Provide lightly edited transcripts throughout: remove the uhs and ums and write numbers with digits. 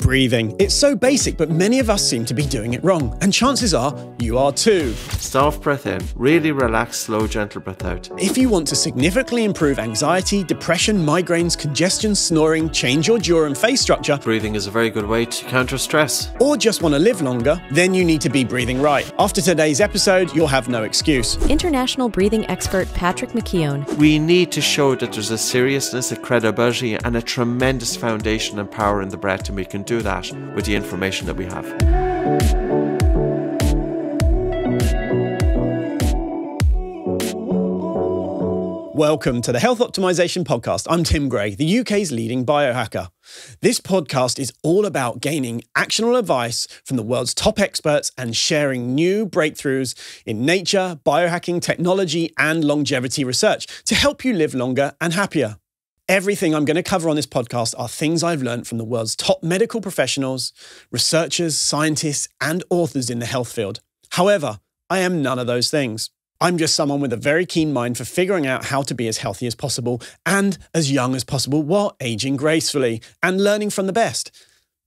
breathing. It's so basic, but many of us seem to be doing it wrong. And chances are you are too. Soft breath in. Really relaxed, slow, gentle breath out. If you want to significantly improve anxiety, depression, migraines, congestion, snoring, change your jaw and face structure, Breathing is a very good way to counter stress. or just want to live longer, then you need to be breathing right. After today's episode, you'll have no excuse. International breathing expert Patrick McKeown. We need to show that there's a seriousness, a credibility, and a tremendous foundation and power in the breath, and we can do that with the information that we have. Welcome to the Health Optimization Podcast. I'm Tim Gray, the UK's leading biohacker. This podcast is all about gaining actionable advice from the world's top experts and sharing new breakthroughs in nature, biohacking, technology, and longevity research to help you live longer and happier. Everything I'm going to cover on this podcast are things I've learned from the world's top medical professionals, researchers, scientists, and authors in the health field. However, I am none of those things. I'm just someone with a very keen mind for figuring out how to be as healthy as possible and as young as possible while aging gracefully and learning from the best.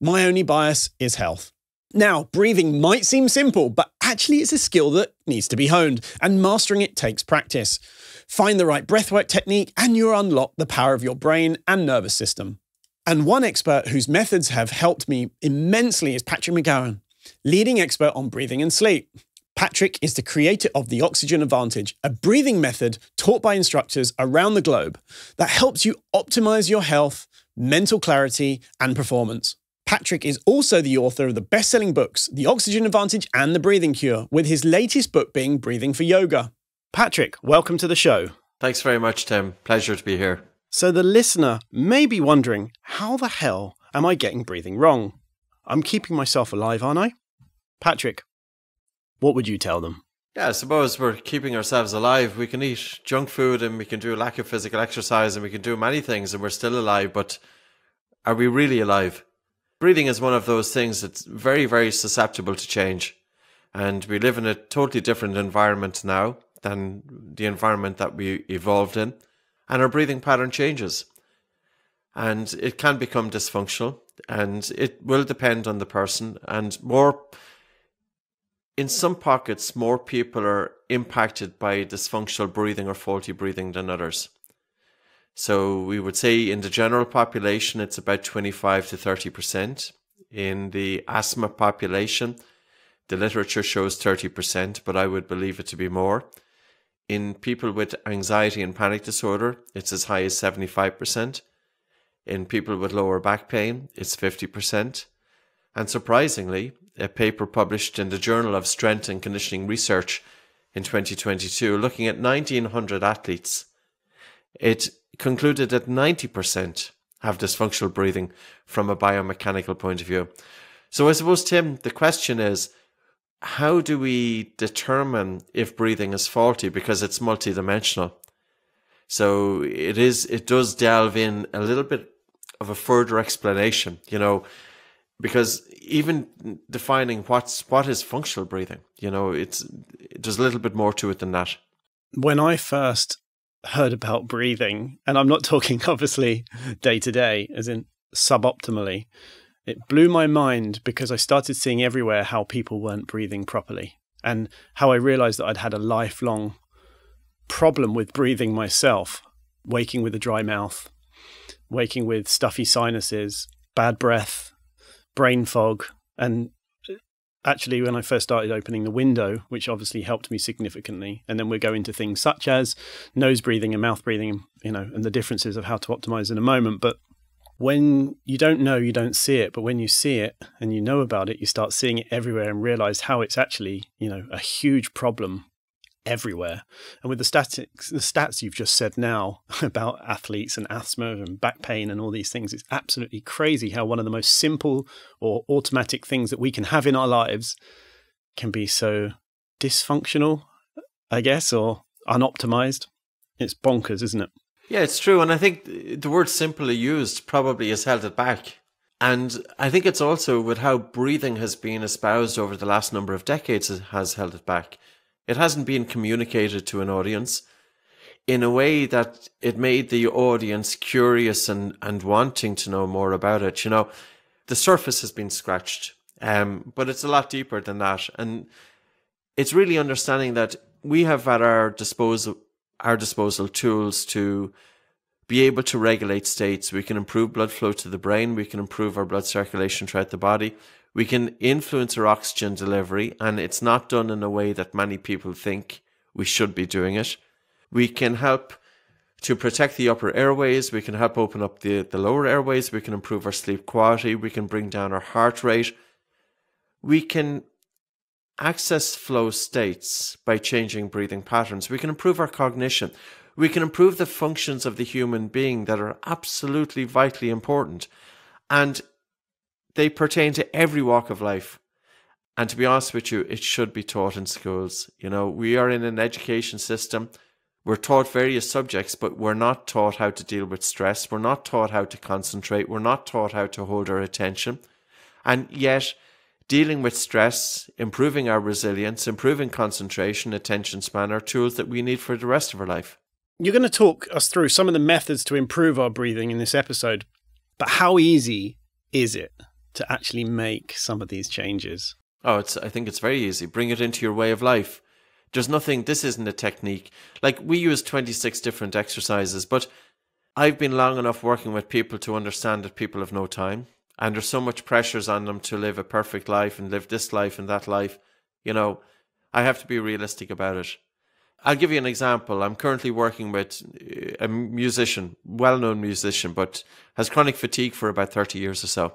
My only bias is health. Now, breathing might seem simple, but actually it's a skill that needs to be honed, and mastering it takes practice. Find the right breathwork technique and you'll unlock the power of your brain and nervous system. And one expert whose methods have helped me immensely is Patrick McKeown, leading expert on breathing and sleep. Patrick is the creator of the Oxygen Advantage, a breathing method taught by instructors around the globe that helps you optimize your health, mental clarity, and performance. Patrick is also the author of the best-selling books, The Oxygen Advantage and The Breathing Cure, with his latest book being Breathing for Yoga. Patrick, welcome to the show. Thanks very much, Tim. Pleasure to be here. So the listener may be wondering, how the hell am I getting breathing wrong? I'm keeping myself alive, aren't I? Patrick, what would you tell them? Yeah, I suppose we're keeping ourselves alive. We can eat junk food and we can do a lack of physical exercise and we can do many things and we're still alive, but are we really alive? Breathing is one of those things that's very, very susceptible to change. And we live in a totally different environment now than the environment that we evolved in. And our breathing pattern changes. And it can become dysfunctional and it will depend on the person, and in some pockets, more people are impacted by dysfunctional breathing or faulty breathing than others. So we would say in the general population, it's about 25 to 30%. In the asthma population, the literature shows 30%, but I would believe it to be more. In people with anxiety and panic disorder, it's as high as 75%. In people with lower back pain, it's 50%. And surprisingly, a paper published in the Journal of Strength and Conditioning Research in 2022, looking at 1,900 athletes, it concluded that 90% have dysfunctional breathing from a biomechanical point of view. So I suppose, Tim, the question is, how do we determine if breathing is faulty? Because it's multidimensional. So it does delve in a little bit of a further explanation, because even defining what is functional breathing, there's a little bit more to it than that. When I first heard about breathing, and I'm not talking obviously day to day, as in suboptimally, it blew my mind because I started seeing everywhere how people weren't breathing properly, and how I realized that I'd had a lifelong problem with breathing myself, waking with a dry mouth, waking with stuffy sinuses, bad breath, brain fog. And actually, when I first started opening the window, which obviously helped me significantly, and then we'll go into things such as nose breathing and mouth breathing, and the differences of how to optimize in a moment. But when you don't know, you don't see it. But when you see it and you know about it, you start seeing it everywhere and realize how it's actually, a huge problem everywhere. And with the stats you've just said now about athletes and asthma and back pain and all these things, it's absolutely crazy how one of the most simple or automatic things that we can have in our lives can be so dysfunctional, I guess, or unoptimized. It's bonkers, isn't it? Yeah, it's true. And I think the word simply used probably has held it back. And I think it's also with how breathing has been espoused over the last number of decades has held it back. It hasn't been communicated to an audience in a way that it made the audience curious and wanting to know more about it. the surface has been scratched, but it's a lot deeper than that. And it's really understanding that we have at our disposal tools to be able to regulate states. We can improve blood flow to the brain. We can improve our blood circulation throughout the body. We can influence our oxygen delivery, and it's not done in a way that many people think we should be doing it. We can help to protect the upper airways. We can help open up the lower airways. We can improve our sleep quality. We can bring down our heart rate. We can access flow states by changing breathing patterns. We can improve our cognition. We can improve the functions of the human being that are absolutely vitally important. And they pertain to every walk of life. And to be honest with you, it should be taught in schools. You know, we are in an education system. We're taught various subjects, but we're not taught how to deal with stress. We're not taught how to concentrate. We're not taught how to hold our attention. And yet, dealing with stress, improving our resilience, improving concentration, attention span are tools that we need for the rest of our life. You're going to talk us through some of the methods to improve our breathing in this episode, but how easy is it to actually make some of these changes? I think it's very easy. Bring it into your way of life. There's nothing, this isn't a technique. Like, we use 26 different exercises, but I've been long enough working with people to understand that people have no time. And there's so much pressures on them to live a perfect life and live this life and that life. You know, I have to be realistic about it. I'll give you an example. I'm currently working with a musician, well-known musician, but has chronic fatigue for about 30 years or so.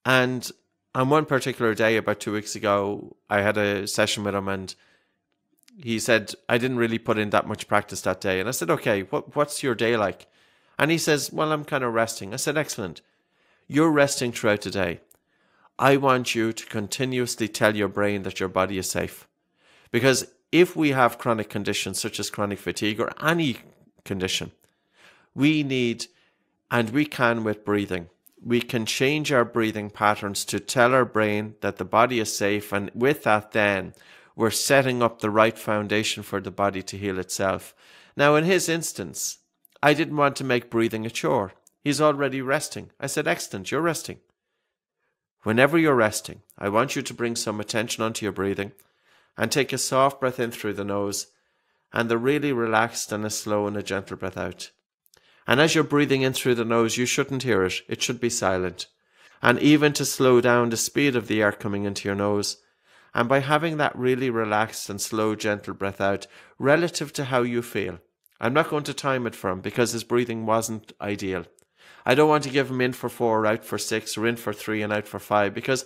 And on one particular day, about 2 weeks ago, I had a session with him, and he said, I didn't really put in that much practice that day. And I said, okay, what's your day like? And he says, well, I'm kind of resting. I said, excellent. You're resting throughout the day. I want you to continuously tell your brain that your body is safe. Because if we have chronic conditions such as chronic fatigue or any condition, we need, and we can with breathing, we can change our breathing patterns to tell our brain that the body is safe. And with that, then we're setting up the right foundation for the body to heal itself. Now, in his instance, I didn't want to make breathing a chore. He's already resting. I said, excellent, you're resting. Whenever you're resting, I want you to bring some attention onto your breathing and take a soft breath in through the nose and a really relaxed and a slow and a gentle breath out. And as you're breathing in through the nose, you shouldn't hear it. It should be silent. And even to slow down the speed of the air coming into your nose. And by having that really relaxed and slow, gentle breath out relative to how you feel. I'm not going to time it for him because his breathing wasn't ideal. I don't want to give him in for 4, out for 6, or in for 3 and out for 5, because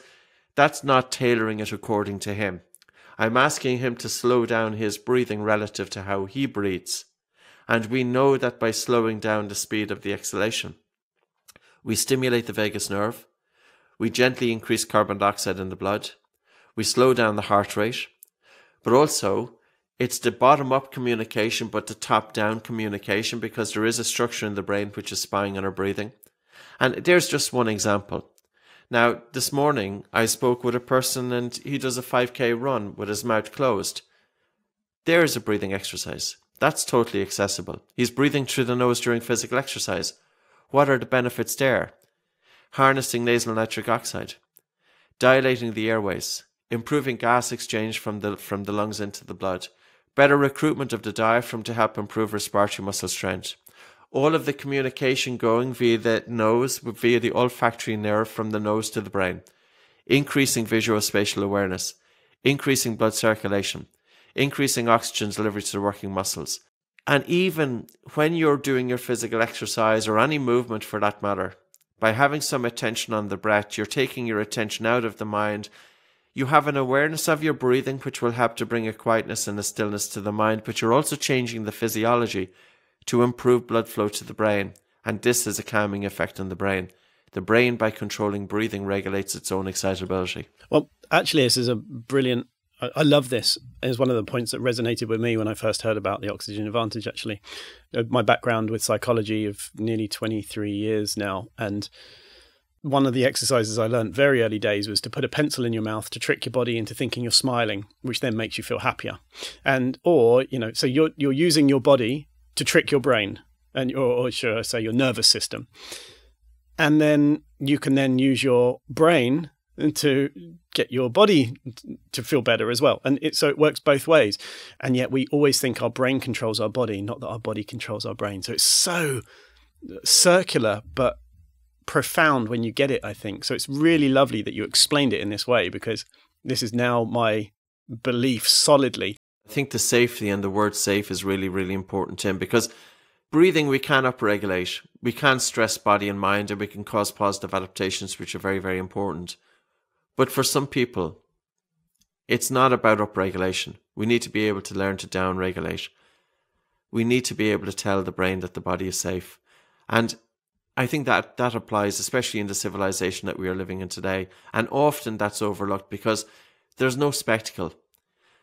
that's not tailoring it according to him. I'm asking him to slow down his breathing relative to how he breathes. And we know that by slowing down the speed of the exhalation, we stimulate the vagus nerve, we gently increase carbon dioxide in the blood, we slow down the heart rate, but also it's the bottom-up communication, but the top-down communication, because there is a structure in the brain which is spying on our breathing. And there's just one example. Now, this morning, I spoke with a person and he does a 5K run with his mouth closed. There's a breathing exercise. That's totally accessible. He's breathing through the nose during physical exercise. What are the benefits there? Harnessing nasal nitric oxide, dilating the airways, improving gas exchange from the lungs into the blood, better recruitment of the diaphragm to help improve respiratory muscle strength. All of the communication going via the nose, via the olfactory nerve from the nose to the brain, increasing visuospatial awareness, increasing blood circulation, increasing oxygen delivery to the working muscles. And even when you're doing your physical exercise or any movement for that matter, by having some attention on the breath, you're taking your attention out of the mind. You have an awareness of your breathing, which will help to bring a quietness and a stillness to the mind, but you're also changing the physiology to improve blood flow to the brain. And this is a calming effect on the brain. The brain, by controlling breathing, regulates its own excitability. Well, actually, this is a brilliant, I love this. It was one of the points that resonated with me when I first heard about the oxygen advantage, actually. My background with psychology of nearly 23 years now, and one of the exercises I learned very early days was to put a pencil in your mouth to trick your body into thinking you're smiling, which then makes you feel happier. So you're using your body to trick your brain, and or should I say your nervous system. And then you can then use your brain to get your body to feel better as well. And so it works both ways. And yet we always think our brain controls our body, not that our body controls our brain. So it's so circular, but profound when you get it, I think. So it's really lovely that you explained it in this way, because this is now my belief solidly. I think the safety and the word safe is really, really important, Tim, because breathing we can upregulate. We can stress body and mind, and we can cause positive adaptations, which are very, very important. But for some people, it's not about upregulation. We need to be able to learn to downregulate. We need to be able to tell the brain that the body is safe. And I think that applies, especially in the civilization that we are living in today. And often that's overlooked because there's no spectacle.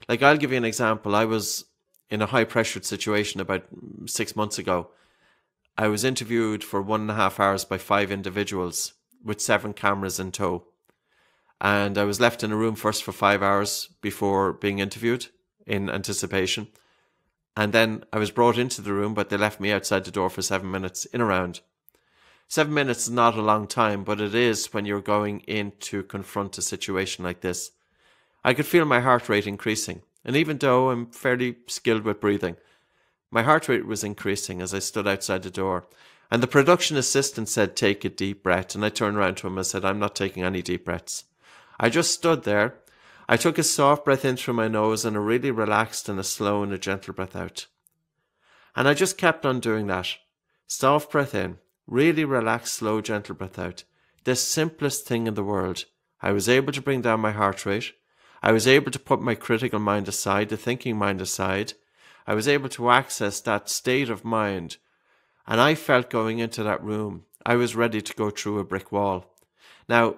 Like, I'll give you an example. I was in a high-pressured situation about 6 months ago. I was interviewed for 1.5 hours by 5 individuals with 7 cameras in tow. And I was left in a room first for 5 hours before being interviewed in anticipation. And then I was brought into the room, but they left me outside the door for 7 minutes in a round. 7 minutes is not a long time, but it is when you're going in to confront a situation like this. I could feel my heart rate increasing. And even though I'm fairly skilled with breathing, my heart rate was increasing as I stood outside the door. And the production assistant said, "Take a deep breath." And I turned around to him and said, "I'm not taking any deep breaths." I just stood there. I took a soft breath in through my nose and a really relaxed and a slow and a gentle breath out. And I just kept on doing that. Soft breath in, really relaxed, slow, gentle breath out. The simplest thing in the world. I was able to bring down my heart rate. I was able to put my critical mind aside, the thinking mind aside. I was able to access that state of mind. And I felt going into that room, I was ready to go through a brick wall. Now,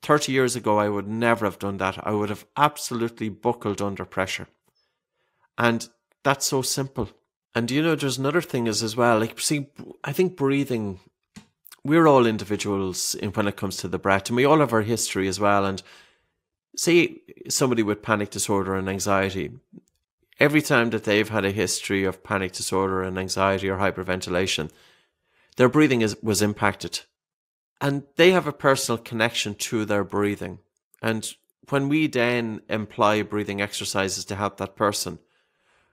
30 years ago, I would never have done that. I would have absolutely buckled under pressure. And that's so simple. And you know, there's another thing as well. Like, see, I think breathing, we're all individuals when it comes to the breath, and we all have our history as well. And say somebody with panic disorder and anxiety, every time that they've had a history of panic disorder and anxiety or hyperventilation, their breathing was impacted. And they have a personal connection to their breathing. And when we then employ breathing exercises to help that person,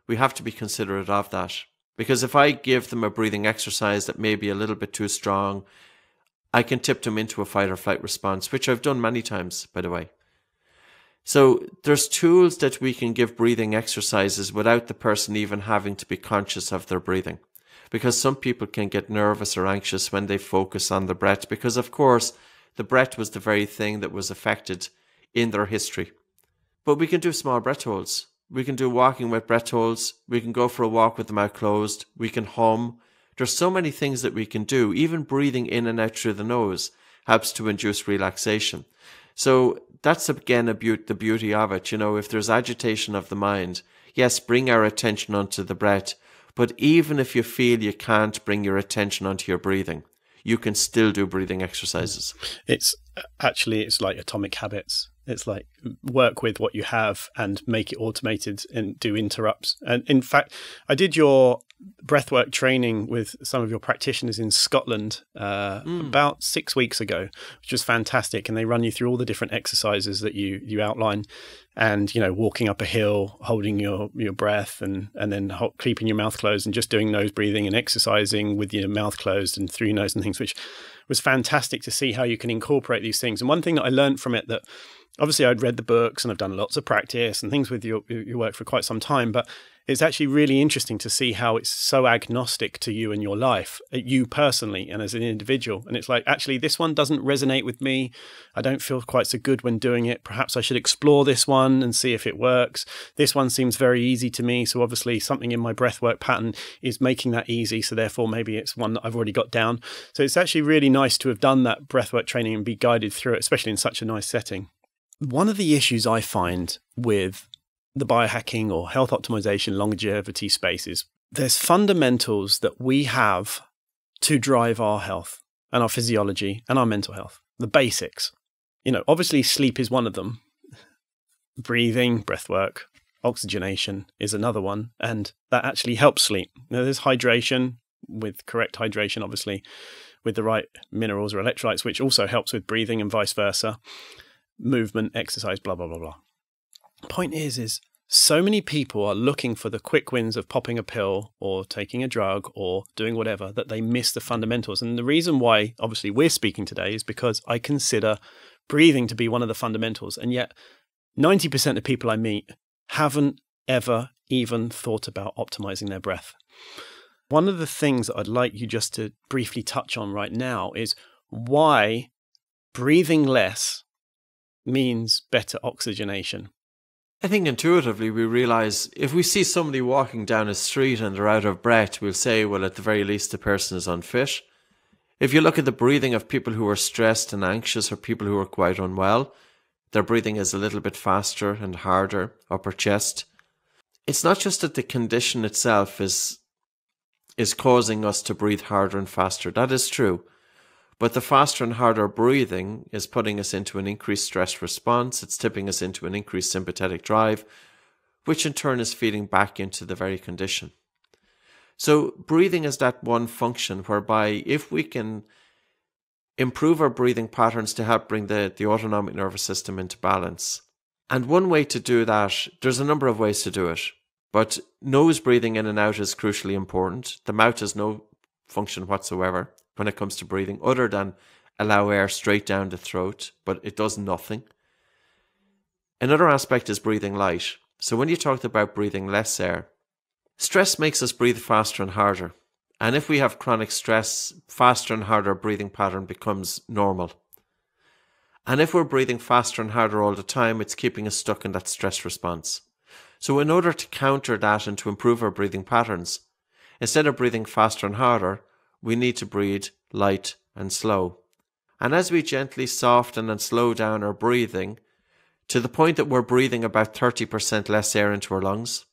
we have to be considerate of that. Because if I give them a breathing exercise that may be a little bit too strong, I can tip them into a fight or flight response, which I've done many times, by the way. So there's tools that we can give breathing exercises without the person even having to be conscious of their breathing. Because some people can get nervous or anxious when they focus on the breath, because of course the breath was the very thing that was affected in their history. But we can do small breath holds. We can do walking with breath holds. We can go for a walk with the mouth closed. We can hum. There's so many things that we can do. Even breathing in and out through the nose helps to induce relaxation. So that's again the beauty of it. You know, if there's agitation of the mind, yes, bring our attention onto the breath. But even if you feel you can't bring your attention onto your breathing, you can still do breathing exercises. It's like atomic habits. It's like work with what you have and make it automated and do interrupts. And in fact, I did your breathwork training with some of your practitioners in Scotland about 6 weeks ago, which was fantastic. And they run you through all the different exercises that you outline, and, you know, walking up a hill, holding your breath and then keeping your mouth closed and just doing nose breathing and exercising with your mouth closed and through your nose and things, which was fantastic to see how you can incorporate these things. And one thing that I learned from it, that obviously I'd read the books and I've done lots of practice and things with your work for quite some time, but it's actually really interesting to see how it's so agnostic to you and your life, you personally and as an individual. And it's like, actually, this one doesn't resonate with me. I don't feel quite so good when doing it. Perhaps I should explore this one and see if it works. This one seems very easy to me. So obviously something in my breathwork pattern is making that easy. So therefore, maybe it's one that I've already got down. So it's actually really nice to have done that breathwork training and be guided through it, especially in such a nice setting. One of the issues I find with the biohacking or health optimization longevity space is there's fundamentals that we have to drive our health and our physiology and our mental health, the basics. You know, obviously sleep is one of them. Breathing, breathwork, oxygenation is another one, and that actually helps sleep. Now, there's hydration. With correct hydration, obviously, with the right minerals or electrolytes, which also helps with breathing and vice versa, movement, exercise, blah, blah, blah, blah. Point is so many people are looking for the quick wins of popping a pill or taking a drug or doing whatever that they miss the fundamentals. And the reason why, obviously, we're speaking today is because I consider breathing to be one of the fundamentals. And yet 90% of people I meet haven't ever even thought about optimizing their breath. One of the things that I'd like you just to briefly touch on right now is why breathing less means better oxygenation. I think intuitively we realize if we see somebody walking down a street and they're out of breath, we'll say, well, at the very least, the person is unfit. If you look at the breathing of people who are stressed and anxious or people who are quite unwell, their breathing is a little bit faster and harder, upper chest. It's not just that the condition itself is causing us to breathe harder and faster. That is true. But the faster and harder breathing is putting us into an increased stress response. It's tipping us into an increased sympathetic drive, which in turn is feeding back into the very condition. So breathing is that one function whereby if we can improve our breathing patterns to help bring the autonomic nervous system into balance. And one way to do that, there's a number of ways to do it, but nose breathing in and out is crucially important. The mouth has no function whatsoever when it comes to breathing, other than allow air straight down the throat, but it does nothing. Another aspect is breathing light. So when you talked about breathing less air, stress makes us breathe faster and harder. And if we have chronic stress, faster and harder breathing pattern becomes normal. And if we're breathing faster and harder all the time, it's keeping us stuck in that stress response. So in order to counter that and to improve our breathing patterns, instead of breathing faster and harder, we need to breathe light and slow. And as we gently soften and slow down our breathing to the point that we're breathing about 30% less air into our lungs,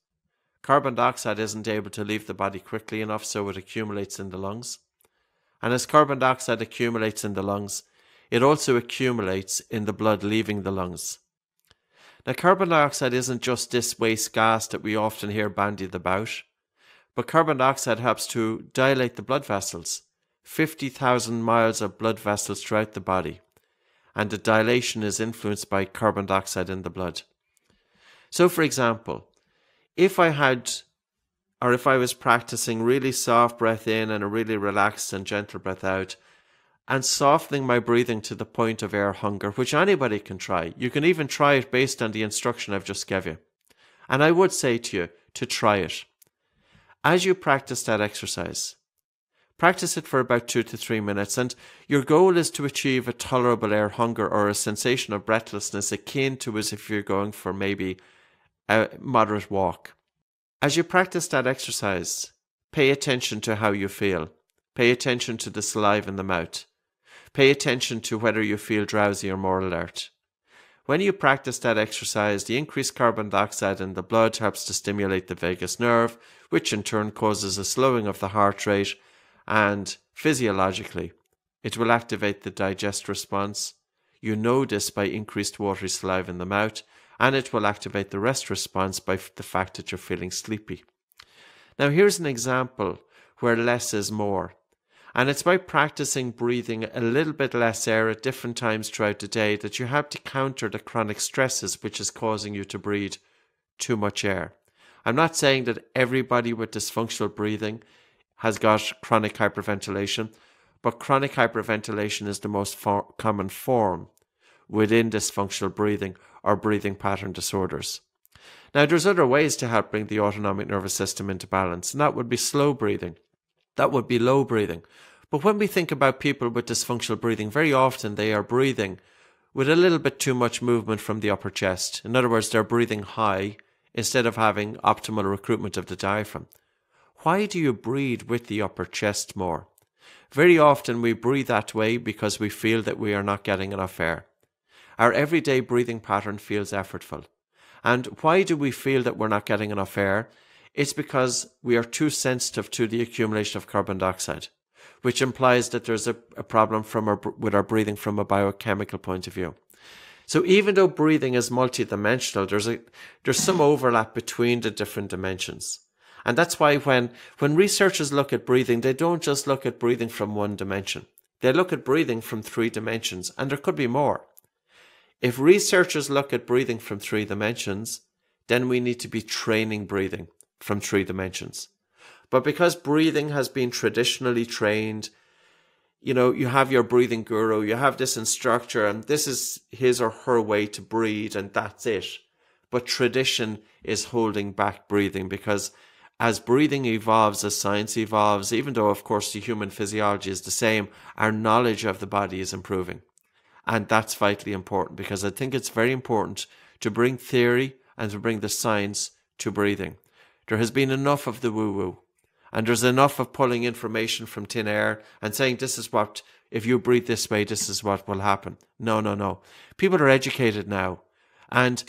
carbon dioxide isn't able to leave the body quickly enough, so it accumulates in the lungs. And as carbon dioxide accumulates in the lungs, it also accumulates in the blood leaving the lungs. Now, carbon dioxide isn't just this waste gas that we often hear bandied about, but carbon dioxide helps to dilate the blood vessels, 50,000 miles of blood vessels throughout the body, and the dilation is influenced by carbon dioxide in the blood. So, for example, if I was practicing really soft breath in and a really relaxed and gentle breath out, and softening my breathing to the point of air hunger, which anybody can try. You can even try it based on the instruction I've just given you. And I would say to you to try it. As you practice that exercise, practice it for about 2 to 3 minutes, and your goal is to achieve a tolerable air hunger or a sensation of breathlessness akin to as if you're going for maybe a moderate walk. As you practice that exercise, pay attention to how you feel. Pay attention to the saliva in the mouth. Pay attention to whether you feel drowsy or more alert. When you practice that exercise, the increased carbon dioxide in the blood helps to stimulate the vagus nerve, which in turn causes a slowing of the heart rate, and physiologically, it will activate the digest response. You know this by increased watery saliva in the mouth, and it will activate the rest response by the fact that you're feeling sleepy. Now, here's an example where less is more. And it's by practicing breathing a little bit less air at different times throughout the day that you have to counter the chronic stresses which is causing you to breathe too much air. I'm not saying that everybody with dysfunctional breathing has got chronic hyperventilation, but chronic hyperventilation is the most common form within dysfunctional breathing or breathing pattern disorders. Now, there's other ways to help bring the autonomic nervous system into balance, and that would be slow breathing. That would be low breathing. But when we think about people with dysfunctional breathing, very often they are breathing with a little bit too much movement from the upper chest. In other words, they're breathing high instead of having optimal recruitment of the diaphragm. Why do you breathe with the upper chest more? Very often we breathe that way because we feel that we are not getting enough air. Our everyday breathing pattern feels effortful. And why do we feel that we're not getting enough air? It's because we are too sensitive to the accumulation of carbon dioxide, which implies that there's a problem with our breathing from a biochemical point of view. So even though breathing is multidimensional, there's some overlap between the different dimensions. And that's why when researchers look at breathing, they don't just look at breathing from one dimension. They look at breathing from 3 dimensions, and there could be more. If researchers look at breathing from 3 dimensions, then we need to be training breathing from 3 dimensions. But because breathing has been traditionally trained, you have your breathing guru, you have this instructor, and this is his or her way to breathe, and that's it. But tradition is holding back breathing, because as breathing evolves, as science evolves, even though, of course, the human physiology is the same, our knowledge of the body is improving. And that's vitally important, because I think it's very important to bring theory and to bring the science to breathing. There has been enough of the woo-woo. And there's enough of pulling information from thin air and saying, this is what, if you breathe this way, this is what will happen. No. People are educated now. And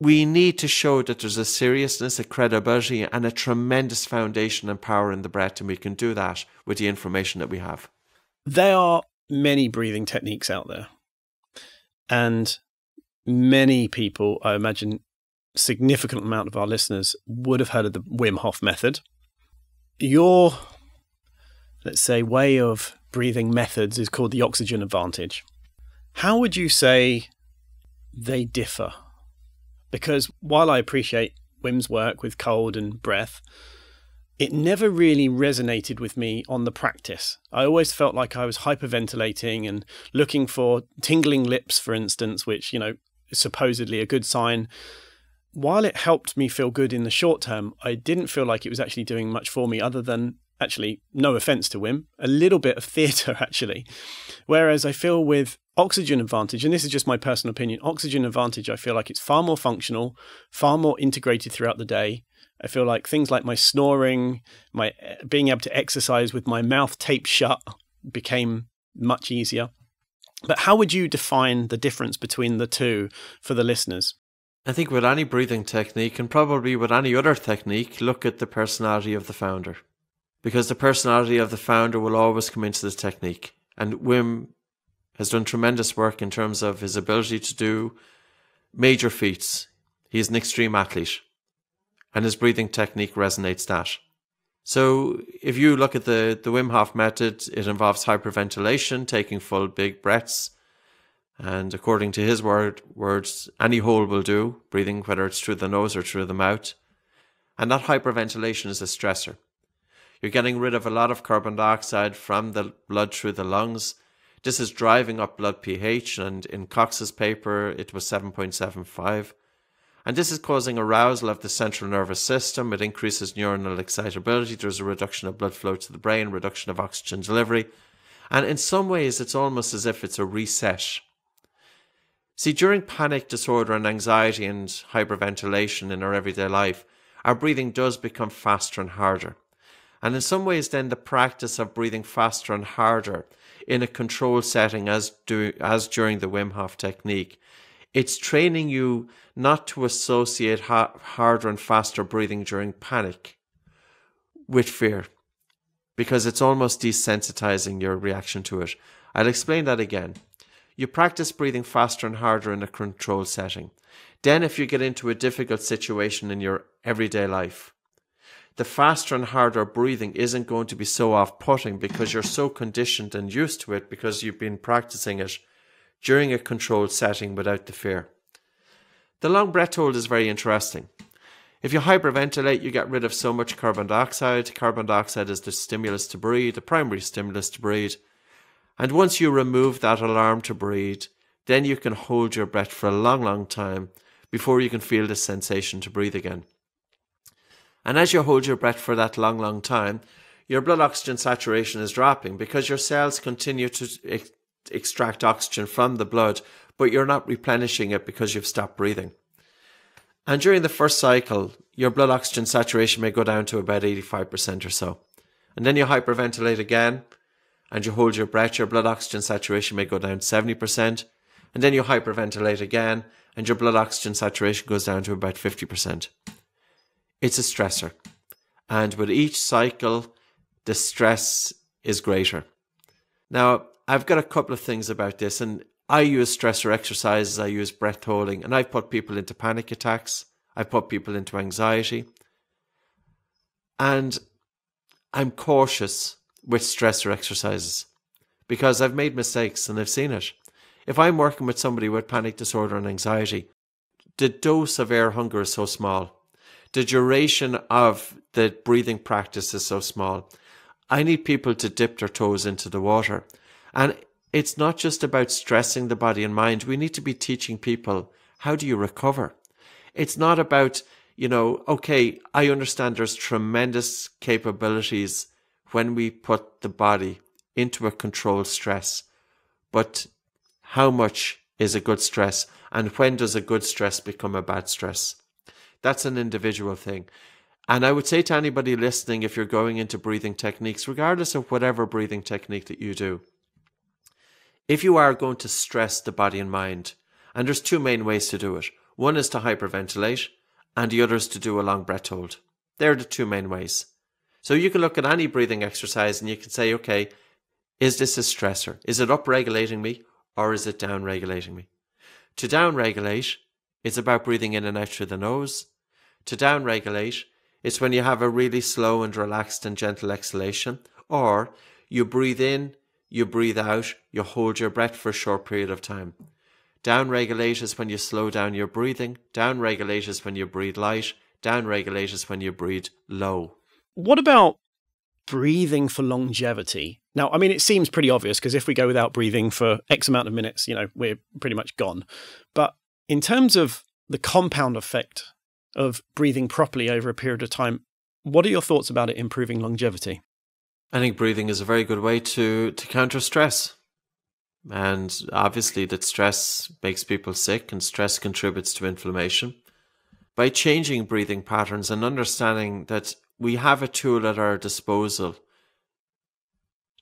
we need to show that there's a seriousness, a credibility, and a tremendous foundation and power in the breath. And we can do that with the information that we have. There are many breathing techniques out there. And many people, I imagine, significant amount of our listeners would have heard of the Wim Hof method. Your, let's say, way of breathing methods is called the oxygen advantage. How would you say they differ? Because while I appreciate Wim's work with cold and breath, it never really resonated with me on the practice. I always felt like I was hyperventilating and looking for tingling lips, for instance, which, is supposedly a good sign. While it helped me feel good in the short term, I didn't feel like it was actually doing much for me other than, actually, no offense to Wim, a little bit of theatre, actually. Whereas I feel with oxygen advantage, and this is just my personal opinion, oxygen advantage, I feel like it's far more functional, far more integrated throughout the day. I feel like things like my snoring, my being able to exercise with my mouth taped shut became much easier. But how would you define the difference between the two for the listeners? I think with any breathing technique, and probably with any other technique, look at the personality of the founder. Because the personality of the founder will always come into the technique. And Wim has done tremendous work in terms of his ability to do major feats. He is an extreme athlete. And his breathing technique resonates that. So if you look at the Wim Hof method, it involves hyperventilation, taking full big breaths. And according to his words, any hole will do, breathing whether it's through the nose or through the mouth. And that hyperventilation is a stressor. You're getting rid of a lot of carbon dioxide from the blood through the lungs. This is driving up blood pH, and in Cox's paper, it was 7.75. And this is causing arousal of the central nervous system. It increases neuronal excitability. There's a reduction of blood flow to the brain, reduction of oxygen delivery. And in some ways, it's almost as if it's a reset. See, during panic disorder and anxiety and hyperventilation in our everyday life, our breathing does become faster and harder. And in some ways, then the practice of breathing faster and harder in a controlled setting, as during the Wim Hof technique, it's training you not to associate harder and faster breathing during panic with fear, because it's almost desensitizing your reaction to it. I'll explain that again. You practice breathing faster and harder in a controlled setting. Then if you get into a difficult situation in your everyday life, the faster and harder breathing isn't going to be so off-putting because you're so conditioned and used to it because you've been practicing it during a controlled setting without the fear. The long breath hold is very interesting. If you hyperventilate, you get rid of so much carbon dioxide. Carbon dioxide is the stimulus to breathe, the primary stimulus to breathe. And once you remove that alarm to breathe, then you can hold your breath for a long, long time before you can feel the sensation to breathe again. And as you hold your breath for that long, long time, your blood oxygen saturation is dropping because your cells continue to extract oxygen from the blood, but you're not replenishing it because you've stopped breathing. And during the first cycle, your blood oxygen saturation may go down to about 85% or so. And then you hyperventilate again, and you hold your breath, your blood oxygen saturation may go down 70%, and then you hyperventilate again, and your blood oxygen saturation goes down to about 50%. It's a stressor. And with each cycle, the stress is greater. Now, I've got a couple of things about this, and I use stressor exercises, I use breath holding, and I've put people into panic attacks, I've put people into anxiety. And I'm cautious with stressor exercises because I've made mistakes and I've seen it. If I'm working with somebody with panic disorder and anxiety, the dose of air hunger is so small. The duration of the breathing practice is so small. I need people to dip their toes into the water. And it's not just about stressing the body and mind. We need to be teaching people, how do you recover? It's not about, okay, I understand there's tremendous capabilities when we put the body into a controlled stress. But how much is a good stress? And when does a good stress become a bad stress? That's an individual thing. And I would say to anybody listening, if you're going into breathing techniques, regardless of whatever breathing technique that you do, if you are going to stress the body and mind, and there's two main ways to do it. One is to hyperventilate, and the other is to do a long breath hold. They're the two main ways. So you can look at any breathing exercise and you can say, okay, is this a stressor? Is it up-regulating me, or is it down-regulating me? To down-regulate, it's about breathing in and out through the nose. To down-regulate, it's when you have a really slow and relaxed and gentle exhalation, or you breathe in, you breathe out, you hold your breath for a short period of time. Down-regulate is when you slow down your breathing. Down-regulate is when you breathe light. Down-regulate is when you breathe low. What about breathing for longevity? Now, I mean, it seems pretty obvious because if we go without breathing for X amount of minutes, we're pretty much gone. But in terms of the compound effect of breathing properly over a period of time, what are your thoughts about it improving longevity? I think breathing is a very good way to counter stress. And obviously that stress makes people sick and stress contributes to inflammation. By changing breathing patterns and understanding that we have a tool at our disposal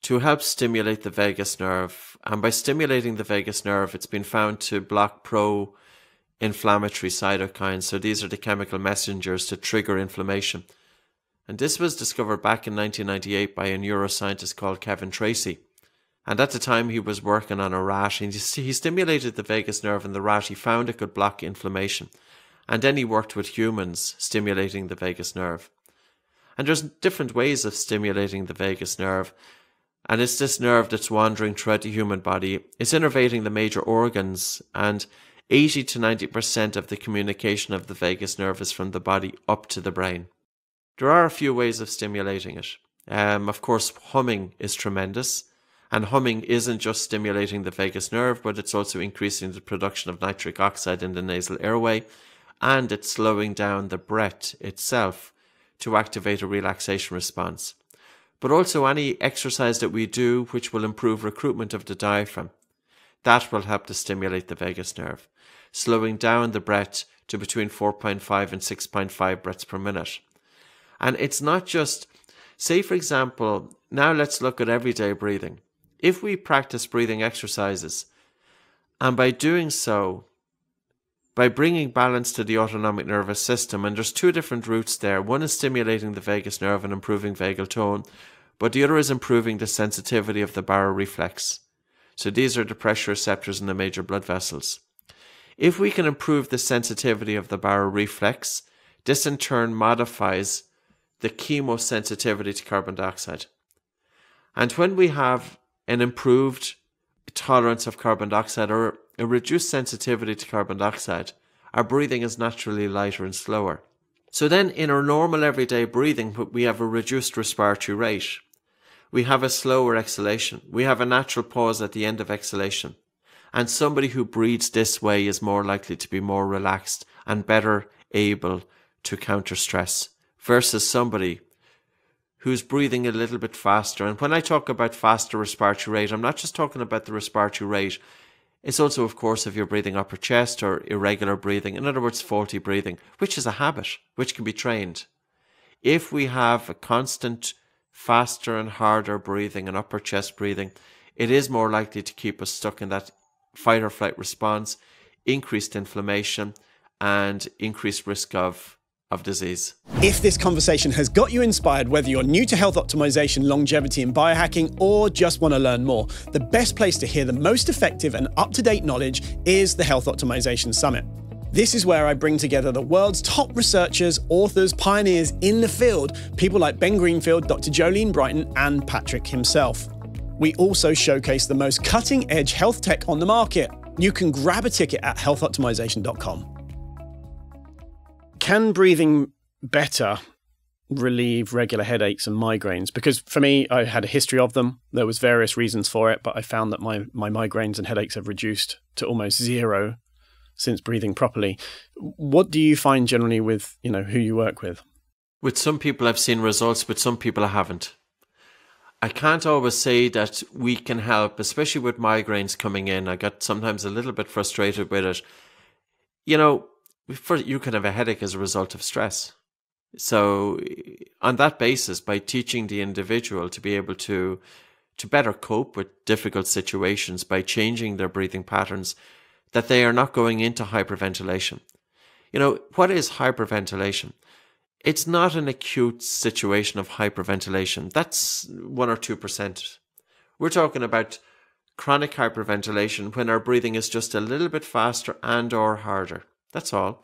to help stimulate the vagus nerve. And by stimulating the vagus nerve, it's been found to block pro-inflammatory cytokines. So these are the chemical messengers to trigger inflammation. And this was discovered back in 1998 by a neuroscientist called Kevin Tracy. And at the time he was working on a rat, and he stimulated the vagus nerve in the rat. He found it could block inflammation. And then he worked with humans, stimulating the vagus nerve. And there's different ways of stimulating the vagus nerve. And it's this nerve that's wandering throughout the human body. It's innervating the major organs, and 80 to 90% of the communication of the vagus nerve is from the body up to the brain. There are a few ways of stimulating it. Of course, humming is tremendous. And humming isn't just stimulating the vagus nerve, but it's also increasing the production of nitric oxide in the nasal airway. And it's slowing down the breath itself to activate a relaxation response. But also any exercise that we do which will improve recruitment of the diaphragm, that will help to stimulate the vagus nerve, slowing down the breath to between 4.5 and 6.5 breaths per minute. And it's not just, say for example, now let's look at everyday breathing. If we practice breathing exercises, and by doing so, by bringing balance to the autonomic nervous system, and there's two different routes there. One is stimulating the vagus nerve and improving vagal tone, but the other is improving the sensitivity of the baroreflex. So these are the pressure receptors in the major blood vessels. If we can improve the sensitivity of the baroreflex, this in turn modifies the chemosensitivity to carbon dioxide. And when we have an improved tolerance of carbon dioxide or a reduced sensitivity to carbon dioxide, our breathing is naturally lighter and slower. So then in our normal everyday breathing, we have a reduced respiratory rate. We have a slower exhalation. We have a natural pause at the end of exhalation. And somebody who breathes this way is more likely to be more relaxed and better able to counter stress versus somebody who's breathing a little bit faster. And when I talk about faster respiratory rate, I'm not just talking about the respiratory rate. It's also, of course, if you're breathing upper chest or irregular breathing, in other words, faulty breathing, which is a habit, which can be trained. If we have a constant faster and harder breathing and upper chest breathing, it is more likely to keep us stuck in that fight or flight response, increased inflammation, and increased risk of disease. If this conversation has got you inspired, whether you're new to health optimization, longevity, and biohacking, or just want to learn more, the best place to hear the most effective and up-to-date knowledge is the Health Optimization Summit. This is where I bring together the world's top researchers, authors, pioneers in the field, people like Ben Greenfield, Dr. Jolene Brighton, and Patrick himself. We also showcase the most cutting-edge health tech on the market. You can grab a ticket at healthoptimization.com. Can breathing better relieve regular headaches and migraines? Because for me, I had a history of them. There was various reasons for it, but I found that my migraines and headaches have reduced to almost zero since breathing properly. What do you find generally with, who you work with? With some people I've seen results, with some people I haven't. I can't always say that we can help, especially with migraines coming in. I got sometimes a little bit frustrated with it. You can have a headache as a result of stress. So on that basis, by teaching the individual to be able to better cope with difficult situations by changing their breathing patterns, that they are not going into hyperventilation. What is hyperventilation? It's not an acute situation of hyperventilation. That's 1 or 2%. We're talking about chronic hyperventilation when our breathing is just a little bit faster and or harder. That's all.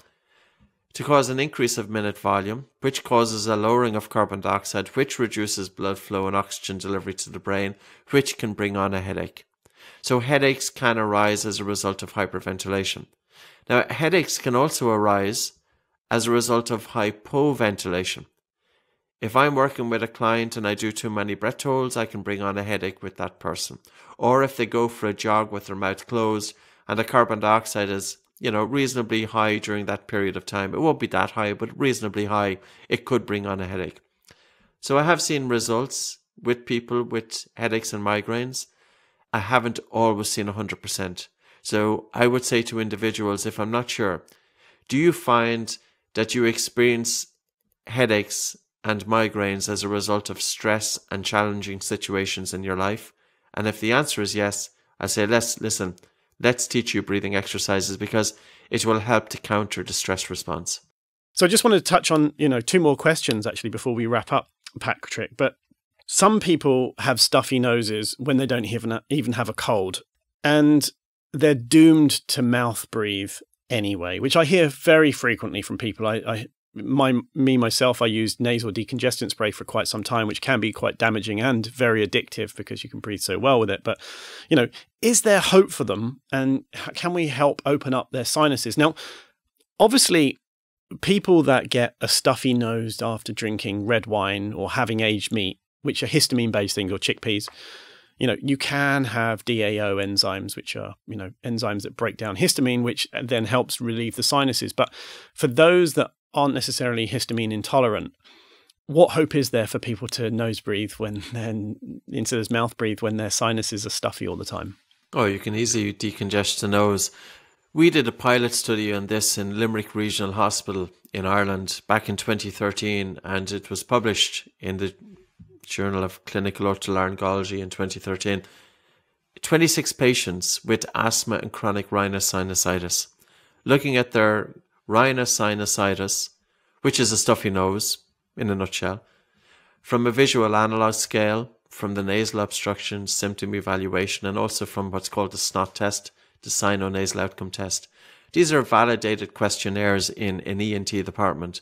To cause an increase of minute volume, which causes a lowering of carbon dioxide, which reduces blood flow and oxygen delivery to the brain, which can bring on a headache. So headaches can arise as a result of hyperventilation. Now, headaches can also arise as a result of hypoventilation. If I'm working with a client and I do too many breath holds, I can bring on a headache with that person. Or if they go for a jog with their mouth closed and the carbon dioxide is, reasonably high during that period of time. It won't be that high, but reasonably high. It could bring on a headache. So I have seen results with people with headaches and migraines. I haven't always seen 100%. So I would say to individuals, if I'm not sure, do you find that you experience headaches and migraines as a result of stress and challenging situations in your life? And if the answer is yes, I say, let's teach you breathing exercises because it will help to counter the stress response. So I just wanted to touch on, 2 more questions actually before we wrap up, Patrick. But some people have stuffy noses when they don't even have a cold, and they're doomed to mouth breathe anyway, which I hear very frequently from people. Myself, I used nasal decongestant spray for quite some time, which can be quite damaging and very addictive because you can breathe so well with it. But, is there hope for them, and can we help open up their sinuses? Now, obviously, people that get a stuffy nose after drinking red wine or having aged meat, which are histamine-based things, or chickpeas, you can have DAO enzymes, which are, enzymes that break down histamine, which then helps relieve the sinuses. But for those that aren't necessarily histamine intolerant, what hope is there for people to nose breathe instead of mouth breathe when their sinuses are stuffy all the time? Oh, you can easily decongest the nose. We did a pilot study on this in Limerick Regional Hospital in Ireland back in 2013, and it was published in the Journal of Clinical Otolaryngology in 2013. 26 patients with asthma and chronic rhinosinusitis, looking at their rhinosinusitis, which is a stuffy nose in a nutshell, from a visual analog scale, from the nasal obstruction symptom evaluation, and also from what's called the SNOT test, the Sino-Nasal Outcome Test. These are validated questionnaires in an ENT department.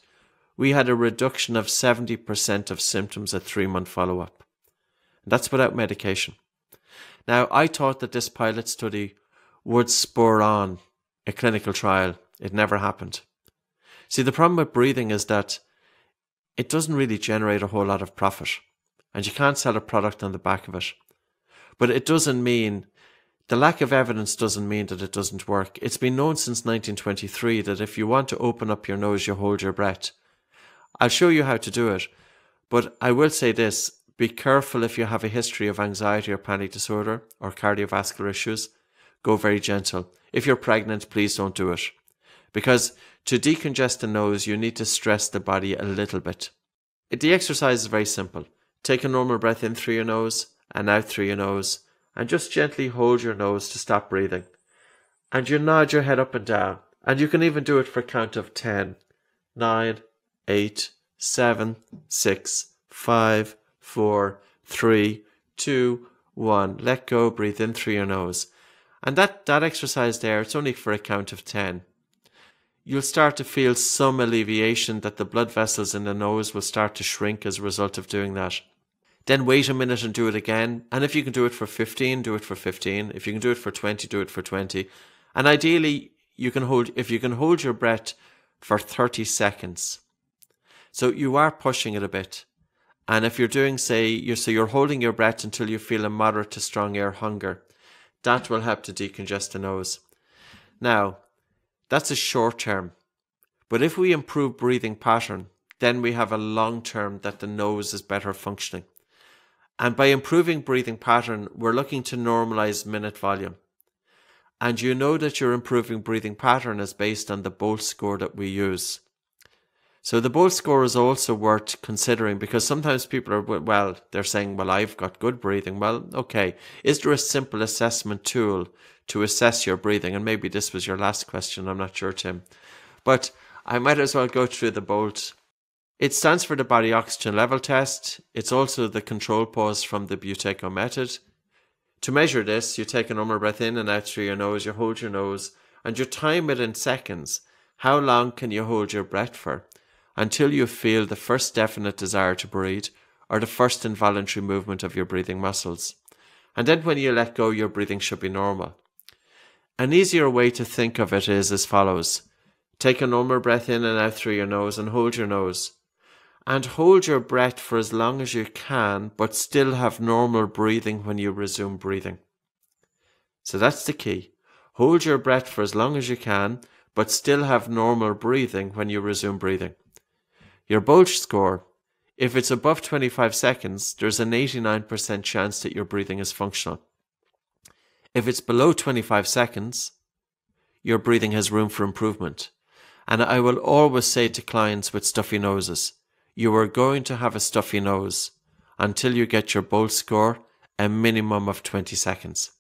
We had a reduction of 70% of symptoms at 3-month follow-up. That's without medication. Now, I thought that this pilot study would spur on a clinical trial. It never happened. See, the problem with breathing is that it doesn't really generate a whole lot of profit, and you can't sell a product on the back of it. But it doesn't mean, the lack of evidence doesn't mean that it doesn't work. It's been known since 1923 that if you want to open up your nose, you hold your breath. I'll show you how to do it, but I will say this, be careful if you have a history of anxiety or panic disorder or cardiovascular issues. Go very gentle. If you're pregnant, please don't do it. Because to decongest the nose, you need to stress the body a little bit. The exercise is very simple. Take a normal breath in through your nose and out through your nose, and just gently hold your nose to stop breathing. And you nod your head up and down, and you can even do it for a count of 10, 9, 8, 7, 6, 5, 4, 3, 2, 1. Let go, breathe in through your nose. And that exercise there, it's only for a count of 10. You'll start to feel some alleviation that the blood vessels in the nose will start to shrink as a result of doing that. Then wait a minute and do it again. And if you can do it for 15, do it for 15. If you can do it for 20, do it for 20. And ideally, if you can hold your breath for 30 seconds. So you are pushing it a bit. And if you're doing, you're holding your breath until you feel a moderate to strong air hunger, that will help to decongest the nose. Now, that's a short term. But if we improve breathing pattern, then we have a long term that the nose is better functioning. And by improving breathing pattern, we're looking to normalize minute volume. And you know that your improving breathing pattern is based on the Bolt score that we use. So the Bolt score is also worth considering, because sometimes people are, they're saying, well, I've got good breathing. Well, okay. Is there a simple assessment tool to assess your breathing? And maybe this was your last question. I'm not sure, Tim. But I might as well go through the Bolt. It stands for the body oxygen level test. It's also the control pause from the Buteyko method. To measure this, you take a normal breath in and out through your nose, you hold your nose, and you time it in seconds. How long can you hold your breath for? Until you feel the first definite desire to breathe, or the first involuntary movement of your breathing muscles. And then when you let go, your breathing should be normal. An easier way to think of it is as follows. Take a normal breath in and out through your nose and hold your nose. And hold your breath for as long as you can, but still have normal breathing when you resume breathing. So that's the key. Hold your breath for as long as you can, but still have normal breathing when you resume breathing. Your Bolt score, if it's above 25 seconds, there's an 89% chance that your breathing is functional. If it's below 25 seconds, your breathing has room for improvement. And I will always say to clients with stuffy noses, you are going to have a stuffy nose until you get your Bolt score a minimum of 20 seconds.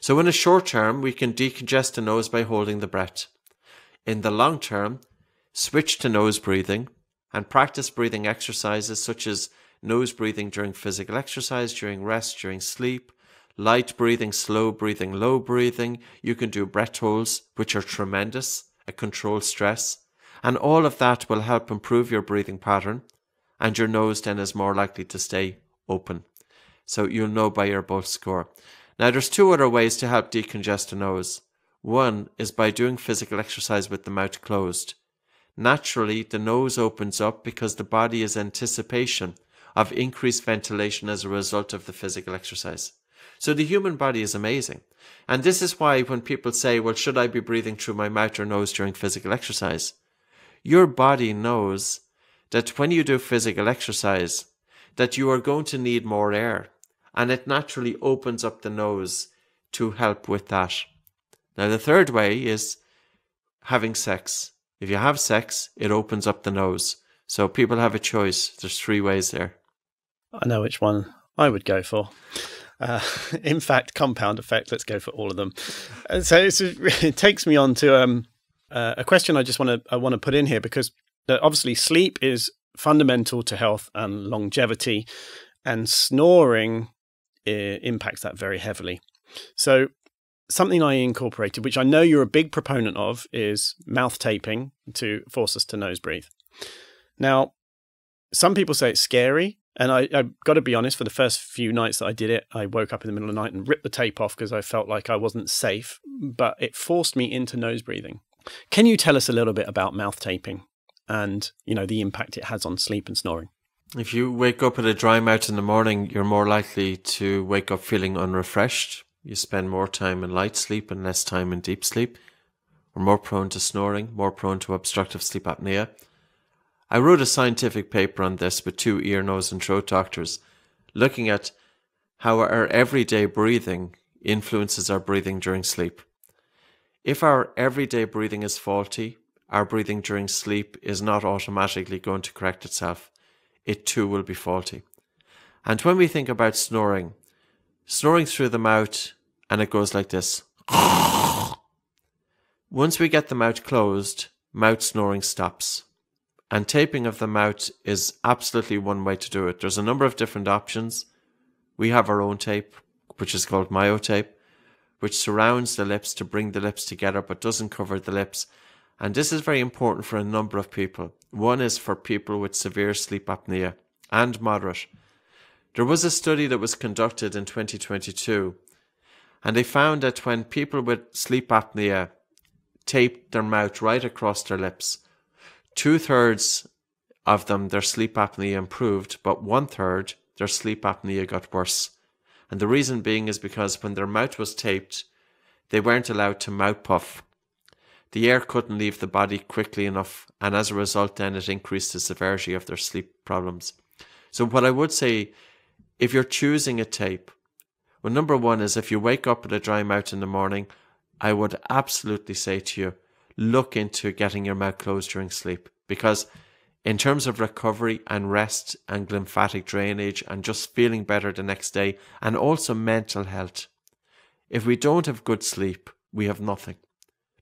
So in the short term, we can decongest the nose by holding the breath. In the long term, switch to nose breathing and practice breathing exercises such as nose breathing during physical exercise, during rest, during sleep, light breathing, slow breathing, low breathing. You can do breath holds, which are tremendous, a controlled stress. And all of that will help improve your breathing pattern, and your nose then is more likely to stay open. So you'll know by your Bolt score. Now there's two other ways to help decongest the nose. One is by doing physical exercise with the mouth closed. Naturally, the nose opens up because the body is in anticipation of increased ventilation as a result of the physical exercise. So the human body is amazing. And this is why when people say, well, should I be breathing through my mouth or nose during physical exercise? Your body knows that when you do physical exercise, that you are going to need more air, and it naturally opens up the nose to help with that. Now, the third way is having sex. If you have sex, it opens up the nose. So people have a choice. There's three ways there. I know which one I would go for. In fact, compound effect, let's go for all of them. So it takes me on to a question I want to put in here, because obviously sleep is fundamental to health and longevity, and snoring impacts that very heavily. So something I incorporated, which I know you're a big proponent of, is mouth taping to force us to nose breathe. Now, some people say it's scary, and I've got to be honest, for the first few nights that I did it, I woke up in the middle of the night and ripped the tape off because I felt like I wasn't safe, but it forced me into nose breathing. Can you tell us a little bit about mouth taping and, the impact it has on sleep and snoring? If you wake up with a dry mouth in the morning, you're more likely to wake up feeling unrefreshed. You spend more time in light sleep and less time in deep sleep. We're more prone to snoring, more prone to obstructive sleep apnea. I wrote a scientific paper on this with 2 ear, nose and throat doctors, looking at how our everyday breathing influences our breathing during sleep. If our everyday breathing is faulty, our breathing during sleep is not automatically going to correct itself. It too will be faulty. And when we think about snoring through the mouth, and it goes like this. Once we get the mouth closed, mouth snoring stops. And taping of the mouth is absolutely one way to do it. There's a number of different options. We have our own tape, which is called myotape, which surrounds the lips to bring the lips together but doesn't cover the lips. And this is very important for a number of people. One is for people with severe sleep apnea and moderate. There was a study that was conducted in 2022, and they found that when people with sleep apnea taped their mouth right across their lips, 2/3 of them, their sleep apnea improved, but 1/3, their sleep apnea got worse. And the reason being is because when their mouth was taped, they weren't allowed to mouth puff. The air couldn't leave the body quickly enough, and as a result then it increased the severity of their sleep problems. So what I would say, if you're choosing a tape, well, number one is if you wake up with a dry mouth in the morning, I would absolutely say to you, look into getting your mouth closed during sleep, because in terms of recovery and rest and lymphatic drainage and just feeling better the next day, and also mental health, if we don't have good sleep, we have nothing,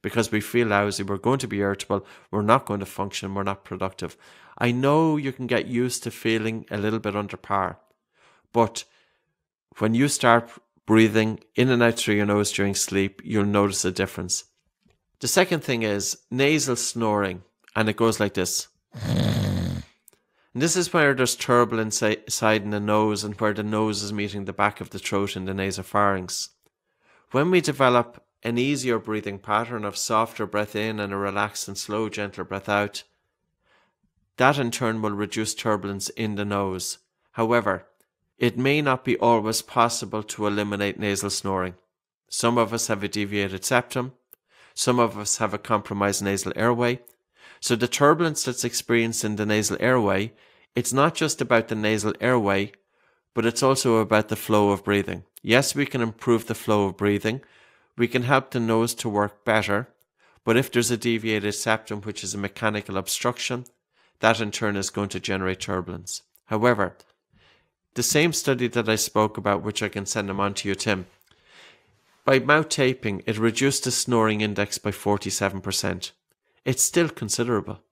because we feel lousy, we're going to be irritable, we're not going to function, we're not productive. I know you can get used to feeling a little bit under par, but when you start breathing in and out through your nose during sleep, you'll notice a difference. The second thing is nasal snoring, and it goes like this. And this is where there's turbulence inside in the nose and where the nose is meeting the back of the throat in the nasopharynx. When we develop an easier breathing pattern of softer breath in and a relaxed and slow, gentler breath out, that in turn will reduce turbulence in the nose. However, it may not be always possible to eliminate nasal snoring. Some of us have a deviated septum. Some of us have a compromised nasal airway. So the turbulence that's experienced in the nasal airway, it's not just about the nasal airway, but it's also about the flow of breathing. Yes, we can improve the flow of breathing. We can help the nose to work better. But if there's a deviated septum, which is a mechanical obstruction, that in turn is going to generate turbulence. However, the same study that I spoke about, which I can send them on to you, Tim, by mouth taping, it reduced the snoring index by 47%. It's still considerable.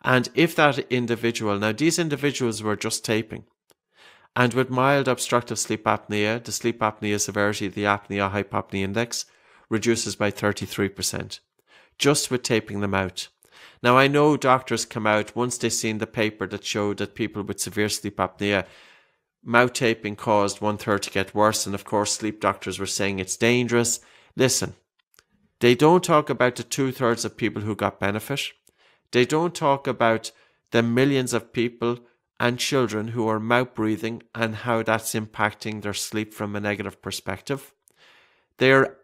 And if that individual, now these individuals were just taping, and with mild obstructive sleep apnea, the sleep apnea severity, the apnea-hypopnea index, reduces by 33%, just with taping them out. Now I know doctors come out, once they've seen the paper that showed that people with severe sleep apnea, mouth taping caused 1/3 to get worse, and of course sleep doctors were saying it's dangerous. Listen, they don't talk about the 2/3 of people who got benefit. They don't talk about the millions of people and children who are mouth breathing and how that's impacting their sleep from a negative perspective. They're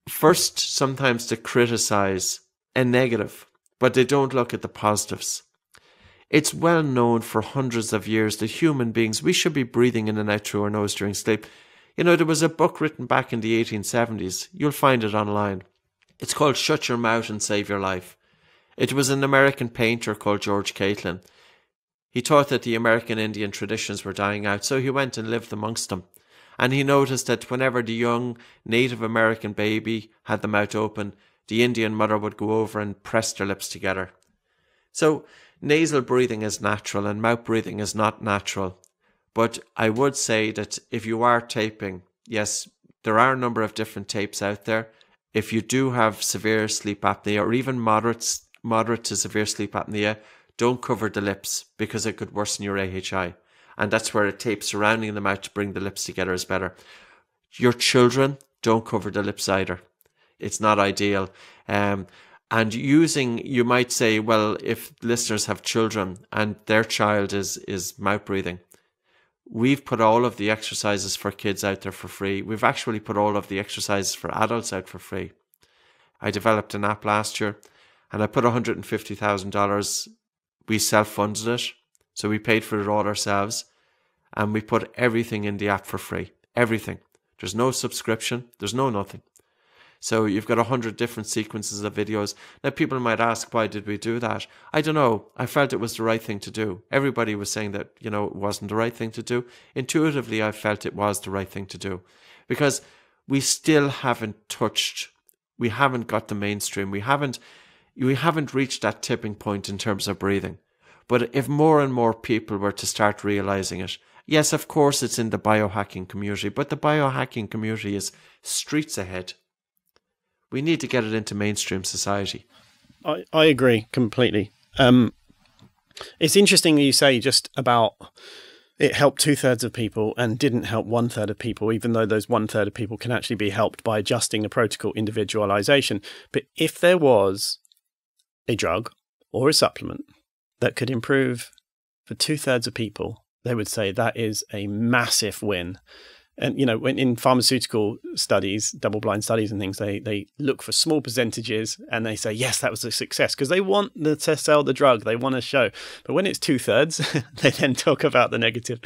first sometimes to criticize a negative, but they don't look at the positives. It's well known for hundreds of years that human beings, we should be breathing in and out through our nose during sleep. You know, there was a book written back in the 1870s. You'll find it online. It's called Shut Your Mouth and Save Your Life. It was an American painter called George Catlin. He thought that the American Indian traditions were dying out, so he went and lived amongst them. And he noticed that whenever the young Native American baby had the mouth open, the Indian mother would go over and press their lips together. So nasal breathing is natural and mouth breathing is not natural. But I would say that if you are taping, yes, there are a number of different tapes out there. If you do have severe sleep apnea or even moderate to severe sleep apnea, don't cover the lips because it could worsen your AHI. And that's where a tape surrounding the mouth to bring the lips together is better. Your children, don't cover the lips either. It's not ideal. And you might say, well, if listeners have children and their child is mouth breathing, we've put all of the exercises for kids out there for free. We've actually put all of the exercises for adults out for free. I developed an app last year and I put $150,000. We self-funded it. So we paid for it all ourselves and we put everything in the app for free. Everything. There's no subscription. There's no nothing. So you've got 100 different sequences of videos. Now people might ask, why did we do that? I don't know. I felt it was the right thing to do. Everybody was saying that, it wasn't the right thing to do. Intuitively, I felt it was the right thing to do because we still haven't we haven't got the mainstream. We haven't reached that tipping point in terms of breathing. But if more and more people were to start realizing it, yes, of course it's in the biohacking community, but the biohacking community is streets ahead. We need to get it into mainstream society. I agree completely. It's interesting you say just about it helped 2/3 of people and didn't help 1/3 of people, even though those 1/3 of people can actually be helped by adjusting the protocol individualization. But if there was a drug or a supplement that could improve for 2/3 of people, they would say that is a massive win. And, when in pharmaceutical studies, double-blind studies and things, they look for small percentages and they say, yes, that was a success, because they want to sell the drug. They want to show. But when it's 2/3, they then talk about the negative.